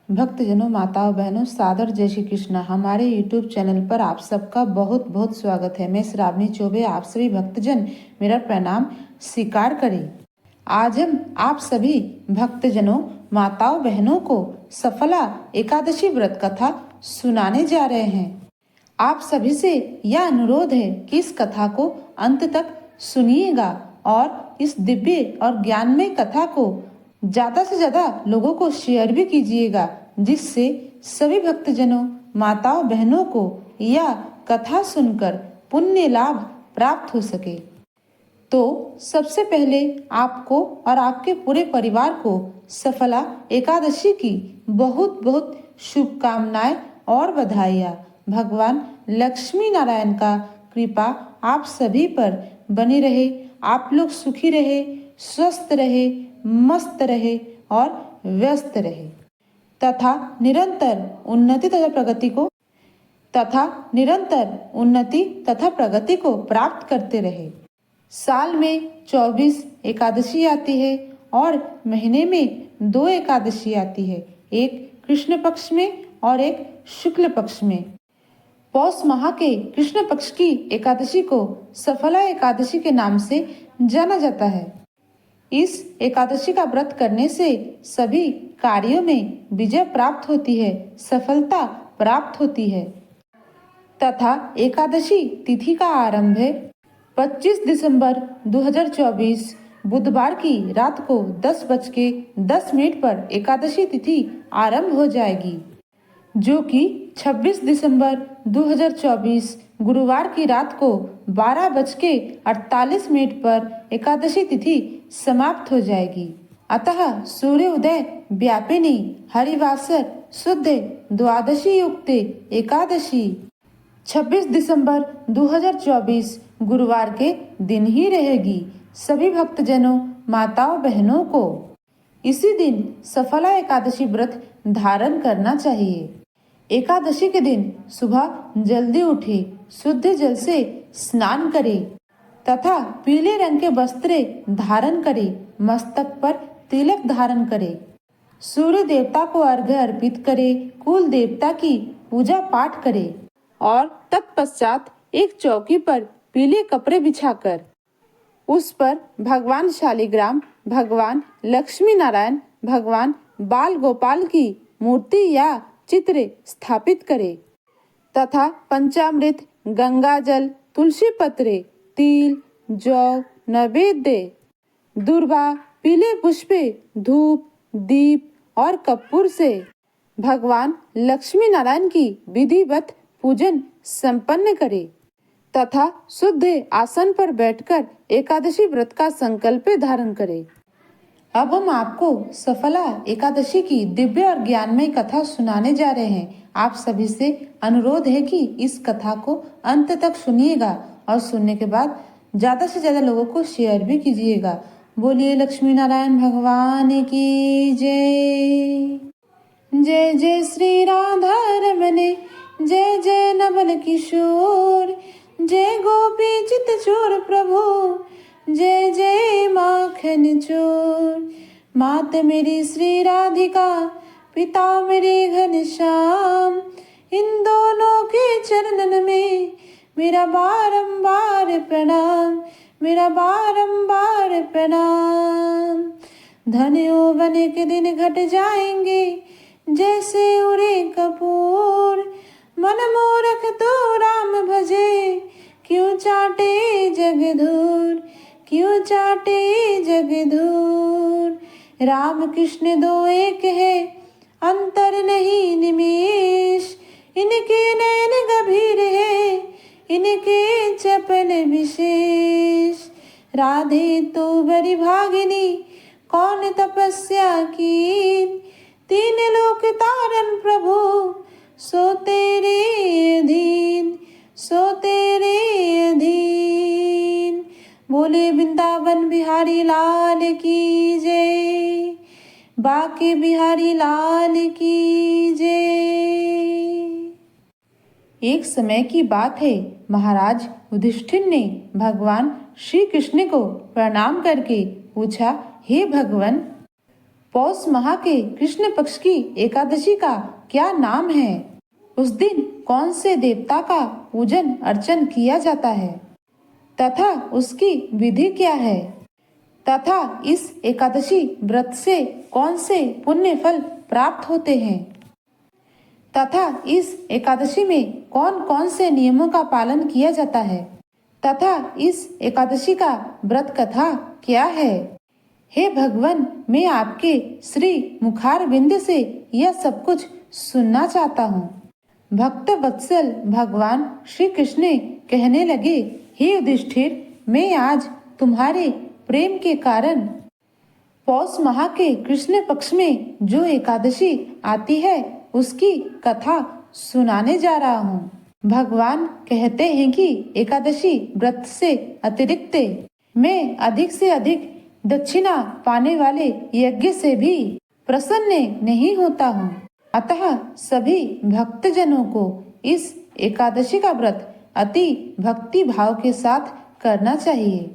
भक्तजनों, माताओं, बहनों, सादर जय श्री कृष्णा। हमारे YouTube चैनल पर आप सबका बहुत बहुत स्वागत है। मैं श्रावणी चौबे, आप सभी भक्तजन मेरा प्रणाम स्वीकार करें। आज हम आप सभी भक्तजनों, माताओं, बहनों को सफला एकादशी व्रत कथा सुनाने जा रहे हैं। आप सभी से यह अनुरोध है कि इस कथा को अंत तक सुनिएगा और इस दिव्य और ज्ञानमय कथा को ज्यादा से ज्यादा लोगों को शेयर भी कीजिएगा, जिससे सभी भक्तजनों, माताओं, बहनों को यह कथा सुनकर पुण्य लाभ प्राप्त हो सके। तो सबसे पहले आपको और आपके पूरे परिवार को सफला एकादशी की बहुत बहुत शुभकामनाएं और बधाइयाँ। भगवान लक्ष्मी नारायण का कृपा आप सभी पर बनी रहे। आप लोग सुखी रहे, स्वस्थ रहे, मस्त रहे और व्यस्त रहे तथा निरंतर उन्नति तथा प्रगति को प्राप्त करते रहे। साल में 24 एकादशी आती है और महीने में 2 एकादशी आती है, एक कृष्ण पक्ष में और एक शुक्ल पक्ष में। पौष माह के कृष्ण पक्ष की एकादशी को सफला एकादशी के नाम से जाना जाता है। इस एकादशी का व्रत करने से सभी कार्यों में विजय प्राप्त होती है, सफलता प्राप्त होती है तथा एकादशी तिथि का आरंभ है 25 दिसंबर 2024 बुधवार की रात को 10:10 पर एकादशी तिथि आरंभ हो जाएगी, जो कि 26 दिसंबर 2024 गुरुवार की रात को 12:48 पर एकादशी तिथि समाप्त हो जाएगी। अतः सूर्य उदय व्यापिनी हरिवासर शुद्ध द्वादशी युक्त एकादशी 26 दिसंबर 2024 गुरुवार के दिन ही रहेगी। सभी भक्तजनों, माताओं, बहनों को इसी दिन सफला एकादशी व्रत धारण करना चाहिए। एकादशी के दिन सुबह जल्दी उठे, शुद्ध जल से स्नान करे तथा पीले रंग के वस्त्र धारण करे, मस्तक पर तिलक धारण करे, सूर्य देवता को अर्घ्य अर्पित करे, कुल देवता की पूजा पाठ करे और तत्पश्चात एक चौकी पर पीले कपड़े बिछाकर उस पर भगवान शालिग्राम, भगवान लक्ष्मी नारायण, भगवान बाल गोपाल की मूर्ति या चित्र स्थापित करे तथा पंचामृत, गंगा जल, तुलसी पत्रे, तिल, जौ, नैवेद्य, दूर्वा, पीले पुष्पे, धूप, दीप और कपूर से भगवान लक्ष्मी नारायण की विधिवत पूजन संपन्न करे तथा शुद्ध आसन पर बैठकर एकादशी व्रत का संकल्प धारण करे। अब हम आपको सफला एकादशी की दिव्य और ज्ञानमय कथा सुनाने जा रहे हैं। आप सभी से अनुरोध है कि इस कथा को अंत तक सुनिएगा और सुनने के बाद ज्यादा से ज्यादा लोगों को शेयर भी कीजिएगा। बोलिए लक्ष्मी नारायण भगवान की जय। जय जय श्री राधा रमने, जय जय नवल किशोर, जय गोपी चित चोर प्रभु, जय जय माखन चोर। मात मेरी श्री राधिका, पिता मेरे घनश्याम, इन दोनों के चरणन में मेरा बारंबार प्रणाम, मेरा बारंबार प्रणाम। धन यौवन के दिन घट जाएंगे जैसे उड़े कपूर, मन मूर्ख तो राम भजे, क्यों चाटे जग धूर, क्यों चाटे जग धूर। राम कृष्ण दो एक है, अंतर नहीं निमेष, इनके नैन गंभीर है, इनके चपल विशेष। राधे तो बड़ी भागिनी, कौन तपस्या की, तीन लोक तारन प्रभु, सो तेरे अधीन, सो तेरे अधीन। बोले वृंदावन बिहारी लाल की जय, बाके बिहारी लाल की जय। एक समय की बात है, महाराज युधिष्ठिर ने भगवान श्री कृष्ण को प्रणाम करके पूछा, हे भगवान, पौष माह के कृष्ण पक्ष की एकादशी का क्या नाम है? उस दिन कौन से देवता का पूजन अर्चन किया जाता है तथा उसकी विधि क्या है? तथा इस एकादशी व्रत से कौन से पुण्य फल प्राप्त होते हैं? तथा इस एकादशी में कौन कौन से नियमों का पालन किया जाता है? तथा इस एकादशी का व्रत कथा क्या है? हे भगवान, मैं आपके श्री मुखारविंद से यह सब कुछ सुनना चाहता हूँ। भक्त वत्सल भगवान श्री कृष्ण कहने लगे, हे युधिष्ठिर, मैं आज तुम्हारे प्रेम के कारण पौष माह के कृष्ण पक्ष में जो एकादशी आती है उसकी कथा सुनाने जा रहा हूँ। भगवान कहते हैं कि एकादशी व्रत से अतिरिक्त मैं अधिक से अधिक दक्षिणा पाने वाले यज्ञ से भी प्रसन्न नहीं होता हूँ। अतः सभी भक्तजनों को इस एकादशी का व्रत अति भक्ति भाव के साथ करना चाहिए।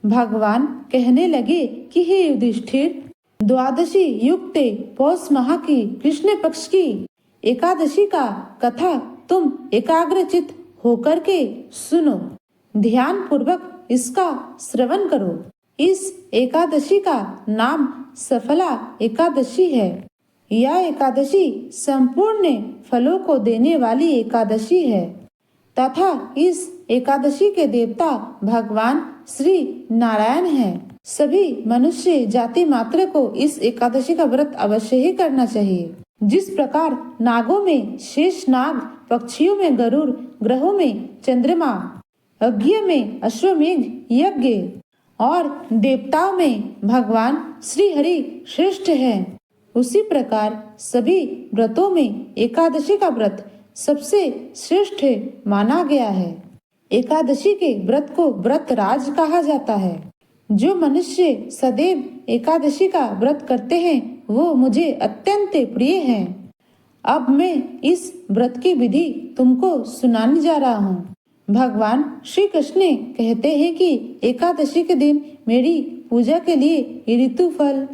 भगवान कहने लगे कि हे युधिष्ठिर, द्वादशी युक्त पौष माह की कृष्ण पक्ष की एकादशी का कथा तुम एकाग्रचित होकर के सुनो, ध्यान पूर्वक इसका श्रवण करो। इस एकादशी का नाम सफला एकादशी है। यह एकादशी संपूर्ण फलों को देने वाली एकादशी है तथा इस एकादशी के देवता भगवान श्री नारायण हैं। सभी मनुष्य जाति मात्र को इस एकादशी का व्रत अवश्य ही करना चाहिए। जिस प्रकार नागों में शेष नाग, पक्षियों में गरुड़, ग्रहों में चंद्रमा, यज्ञ में अश्वमेघ यज्ञ और देवताओं में भगवान श्री हरि श्रेष्ठ हैं, उसी प्रकार सभी व्रतों में एकादशी का व्रत सबसे श्रेष्ठ माना गया है। एकादशी के व्रत को व्रत राज कहा जाता है। जो मनुष्य सदैव एकादशी का व्रत करते हैं वो मुझे अत्यंत प्रिय हैं। अब मैं इस व्रत की विधि तुमको सुनाने जा रहा हूँ। भगवान श्री कृष्ण कहते हैं कि एकादशी के दिन मेरी पूजा के लिए ऋतु फल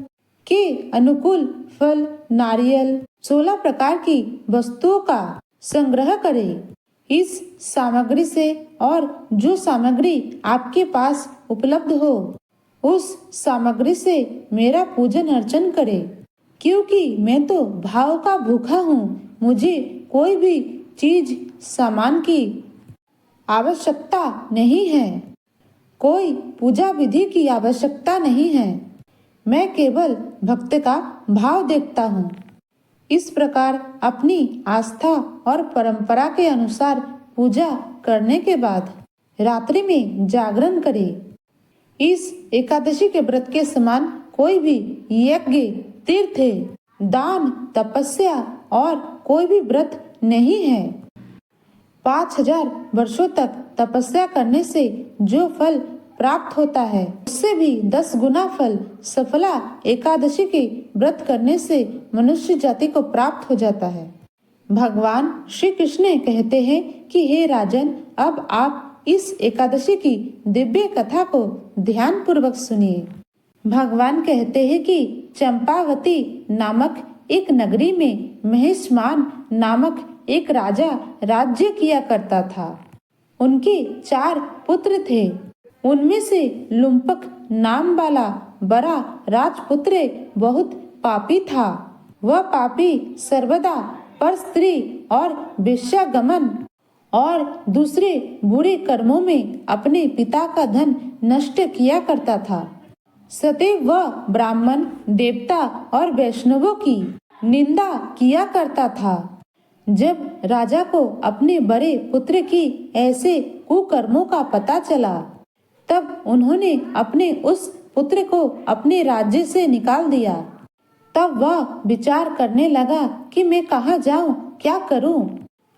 के अनुकूल फल, नारियल, 16 प्रकार की वस्तुओं का संग्रह करें। इस सामग्री से और जो सामग्री आपके पास उपलब्ध हो उस सामग्री से मेरा पूजन अर्चन करें, क्योंकि मैं तो भाव का भूखा हूँ। मुझे कोई भी चीज सामान की आवश्यकता नहीं है, कोई पूजा विधि की आवश्यकता नहीं है। मैं केवल भक्त का भाव देखता हूँ। इस प्रकार अपनी आस्था और परंपरा के अनुसार पूजा करने के बाद रात्रि में जागरण करें। इस एकादशी के व्रत के समान कोई भी यज्ञ, तीर्थ, दान, तपस्या और कोई भी व्रत नहीं है। 5000 वर्षों तक तपस्या करने से जो फल प्राप्त होता है उससे भी 10 गुना फल सफला एकादशी के व्रत करने से मनुष्य जाति को प्राप्त हो जाता है। भगवान श्री कृष्ण कहते हैं कि हे राजन, अब आप इस एकादशी की दिव्य कथा को ध्यान पूर्वक सुनिए। भगवान कहते हैं कि चंपावती नामक एक नगरी में महेशमान नामक एक राजा राज्य किया करता था। उनके 4 पुत्र थे। उनमें से लुम्पक नाम वाला बड़ा राजपुत्र बहुत पापी था। वह पापी सर्वदा पर स्त्री और वेश्यागमन और दूसरे बुरे कर्मों में अपने पिता का धन नष्ट किया करता था। सदैव वह ब्राह्मण, देवता और वैष्णवों की निंदा किया करता था। जब राजा को अपने बड़े पुत्र की ऐसे कुकर्मों का पता चला तब उन्होंने अपने उस पुत्र को अपने राज्य से निकाल दिया। तब वह विचार करने लगा कि मैं कहाँ जाऊं, क्या करूं।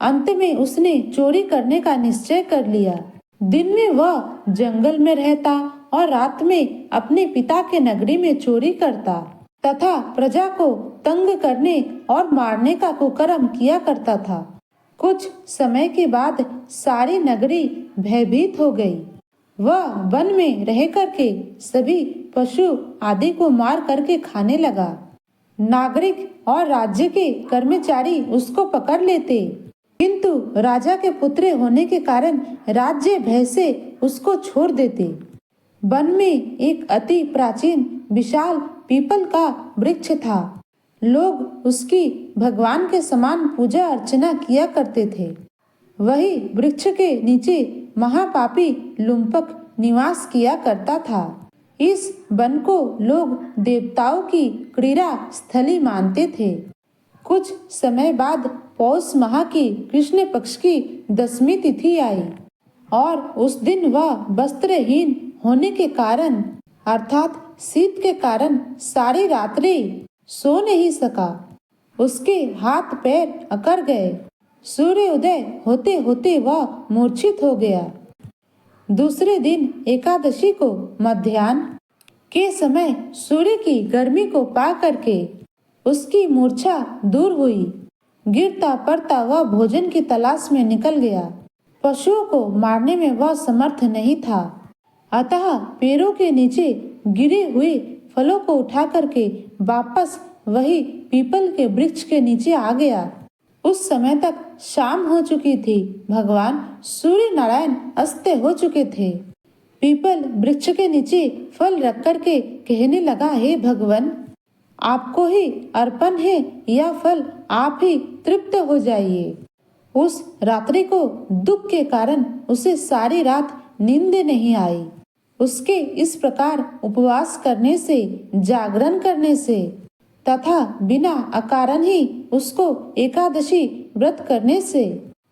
अंत में उसने चोरी करने का निश्चय कर लिया। दिन में वह जंगल में रहता और रात में अपने पिता के नगरी में चोरी करता तथा प्रजा को तंग करने और मारने का कुकर्म किया करता था। कुछ समय के बाद सारी नगरी भयभीत हो गई। वह वन में रह करके सभी पशु आदि को मार करके खाने लगा। नागरिक और राज्य के कर्मचारी उसको पकड़ लेते, किंतु राजा के पुत्र होने के कारण राज्य भय से उसको छोड़ देते। वन में एक अति प्राचीन विशाल पीपल का वृक्ष था। लोग उसकी भगवान के समान पूजा अर्चना किया करते थे। वही वृक्ष के नीचे महापापी लुम्पक निवास किया करता था। इस वन को लोग देवताओं की क्रीड़ा स्थली मानते थे। कुछ समय बाद पौष माह की कृष्ण पक्ष की 10वीं तिथि आई और उस दिन वह वस्त्रहीन होने के कारण अर्थात शीत के कारण सारी रात्रि सो नहीं सका। उसके हाथ पैर अकड़ गए। सूर्य उदय होते होते वह मूर्छित हो गया। दूसरे दिन एकादशी को मध्याह्न के समय सूर्य की गर्मी को पा करके उसकी मूर्छा दूर हुई। गिरता पड़ता वह भोजन की तलाश में निकल गया। पशुओं को मारने में वह समर्थ नहीं था, अतः पेड़ों के नीचे गिरे हुए फलों को उठा करके वापस वही पीपल के वृक्ष के नीचे आ गया। उस समय तक शाम हो चुकी थी। भगवान सूर्य नारायण अस्त हो चुके थे। पीपल वृक्ष के नीचे फल रख करके कहने लगा, हे भगवान, आपको ही अर्पण है, यह फल आप ही तृप्त हो जाइए। उस रात्रि को दुख के कारण उसे सारी रात नींद नहीं आई। उसके इस प्रकार उपवास करने से, जागरण करने से तथा बिना अकारण ही उसको एकादशी व्रत करने से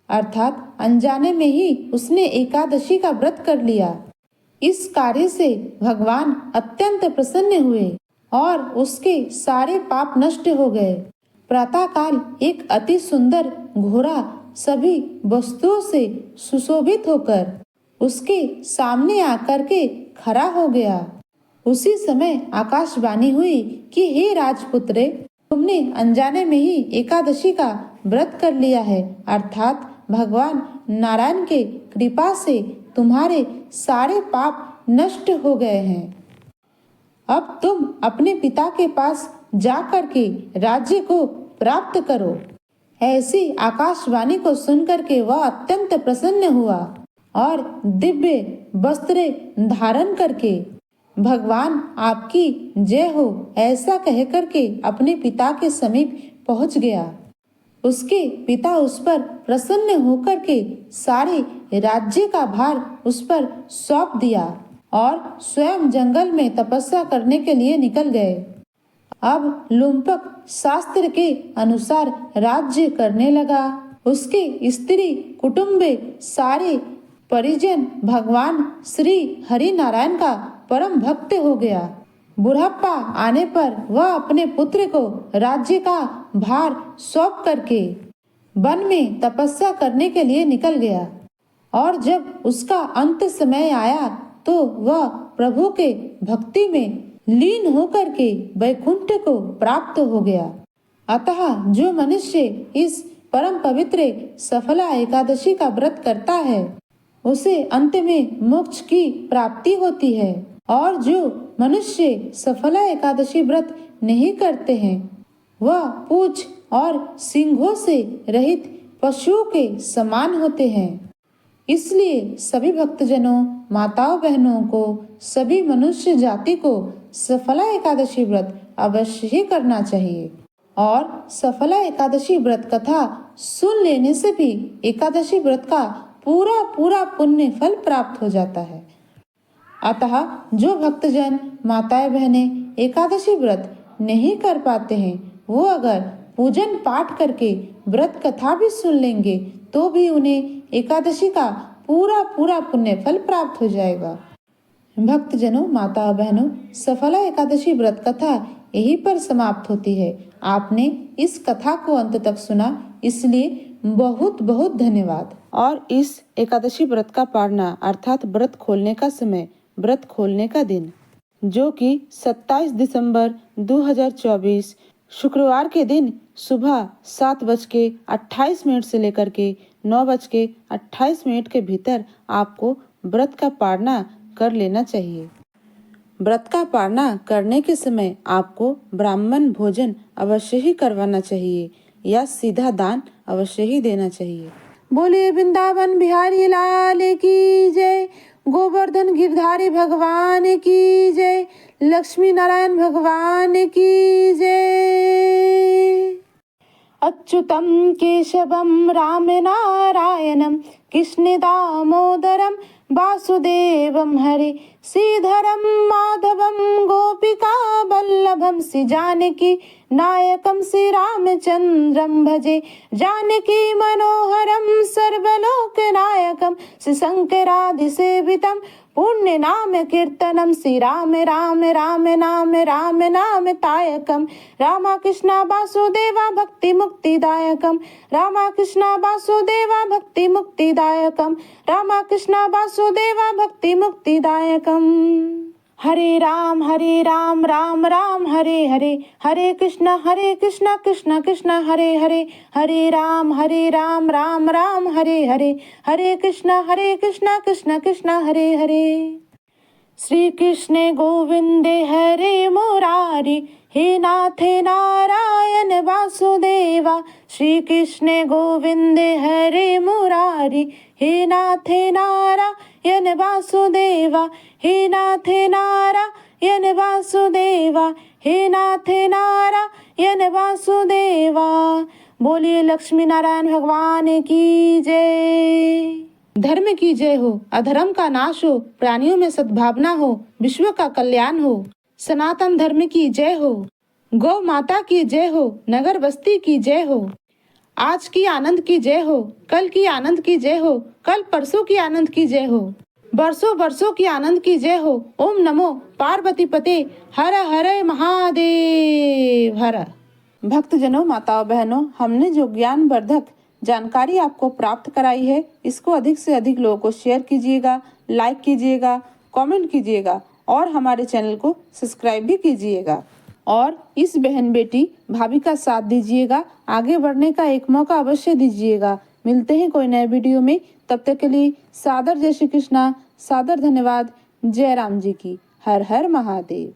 अर्थात अनजाने में ही उसने एकादशी का व्रत कर लिया। इस कार्य से भगवान अत्यंत प्रसन्न हुए और उसके सारे पाप नष्ट हो गए। प्रातःकाल एक अति सुंदर घोड़ा सभी वस्तुओं से सुशोभित होकर उसके सामने आकर के खड़ा हो गया। उसी समय आकाशवाणी हुई कि हे राजपुत्र, तुमने अनजाने में ही एकादशी का व्रत कर लिया है, अर्थात भगवान नारायण के कृपा से तुम्हारे सारे पाप नष्ट हो गए हैं। अब तुम अपने पिता के पास जा करके राज्य को प्राप्त करो। ऐसी आकाशवाणी को सुनकर के वह अत्यंत प्रसन्न हुआ और दिव्य वस्त्र धारण करके भगवान आपकी जय हो ऐसा कह करके अपने पिता के समीप पहुंच गया। उसके पिता उस पर प्रसन्न होकर के सारे राज्य का भार उस पर सौंप दिया और स्वयं जंगल में तपस्या करने के लिए निकल गए। अब लुम्पक शास्त्र के अनुसार राज्य करने लगा। उसके स्त्री कुटुंबे सारे परिजन भगवान श्री हरि नारायण का परम भक्त हो गया। बुढ़ापा आने पर वह अपने पुत्र को राज्य का भार सौंप करके वन में तपस्या करने के लिए निकल गया और जब उसका अंत समय आया तो वह प्रभु के भक्ति में लीन होकर के वैकुंठ को प्राप्त हो गया। अतः जो मनुष्य इस परम पवित्र सफला एकादशी का व्रत करता है उसे अंत में मोक्ष की प्राप्ति होती है, और जो मनुष्य सफला एकादशी व्रत नहीं करते हैं वह पूंछ और सींगों से रहित पशुओं के समान होते हैं। इसलिए सभी भक्तजनों, माताओं बहनों को, सभी मनुष्य जाति को सफला एकादशी व्रत अवश्य ही करना चाहिए और सफला एकादशी व्रत कथा सुन लेने से भी एकादशी व्रत का पूरा पूरा पुण्य फल प्राप्त हो जाता है। अतः जो भक्तजन, माताएं बहनें एकादशी व्रत नहीं कर पाते हैं वो अगर पूजन पाठ करके व्रत कथा भी सुन लेंगे तो भी उन्हें एकादशी का पूरा पूरा पुण्य फल प्राप्त हो जाएगा। भक्तजनों, माता बहनों, सफला एकादशी व्रत कथा यहीं पर समाप्त होती है। आपने इस कथा को अंत तक सुना, इसलिए बहुत बहुत धन्यवाद। और इस एकादशी व्रत का पारना अर्थात व्रत खोलने का समय, व्रत खोलने का दिन जो कि 27 दिसंबर 2024 शुक्रवार के दिन सुबह 7:28 से लेकर के 9:28 के भीतर आपको व्रत का पारना कर लेना चाहिए। व्रत का पालना करने के समय आपको ब्राह्मण भोजन अवश्य ही करवाना चाहिए या सीधा दान अवश्य ही देना चाहिए। बोलिए वृंदावन बिहारी लाल की जय, गोवर्धन गिरधारी भगवान की जय, लक्ष्मी नारायण भगवान की जय। अच्युतं केशवं राम नारायणं कृष्ण दामोदरं वासुदेवं हरे, श्रीधरं माधवं गोपिका वल्लभं, श्री जानकी नायकं श्री रामचंद्रं भजे, जानकी मनोहरं सर्वलोकनायकं, श्री शंकरादिसेवितं पुण्य नाम कीर्तनम, श्री राम राम राम नाम राम नाम तायकम, रामा कृष्णा वासुदेवा भक्ति मुक्तिदायकम, रामा कृष्णा वासुदेवा भक्ति मुक्तिदायकम, रामा कृष्णा वासुदेवा भक्ति मुक्तिदायकम। हरे राम राम राम हरे हरे, हरे कृष्णा कृष्णा कृष्णा हरे हरे, हरे राम राम राम हरे हरे, हरे कृष्णा कृष्णा कृष्णा हरे हरे। श्री कृष्ण गोविंदे हरे मुरारी, हे नाथ नारायण वासुदेवा, श्री कृष्ण गोविंदे हरे मुरारी, हे नाथ नारायण वासुदेवा, हे नाथ नारायण वासुदेवा, हे नाथ नारायण वासुदेवा। बोलिए लक्ष्मी नारायण भगवान की जय। धर्म की जय हो, अधर्म का नाश हो, प्राणियों में सद्भावना हो, विश्व का कल्याण हो। सनातन धर्म की जय हो, गौ माता की जय हो, नगर बस्ती की जय हो। आज की आनंद की जय हो, कल की आनंद की जय हो, कल परसों की आनंद की जय हो, बरसों बरसों की आनंद की जय हो। ओम नमो पार्वती पते, हर हर महादेव हर। भक्तजनों, माताओं बहनों, हमने जो ज्ञान वर्धक जानकारी आपको प्राप्त कराई है, इसको अधिक से अधिक लोगों को शेयर कीजिएगा, लाइक कीजिएगा, कमेंट कीजिएगा और हमारे चैनल को सब्सक्राइब भी कीजिएगा और इस बहन बेटी भाभी का साथ दीजिएगा। आगे बढ़ने का एक मौका अवश्य दीजिएगा। मिलते हैं कोई नए वीडियो में, तब तक के लिए सादर जय श्री कृष्णा, सादर धन्यवाद। जय राम जी की। हर हर महादेव।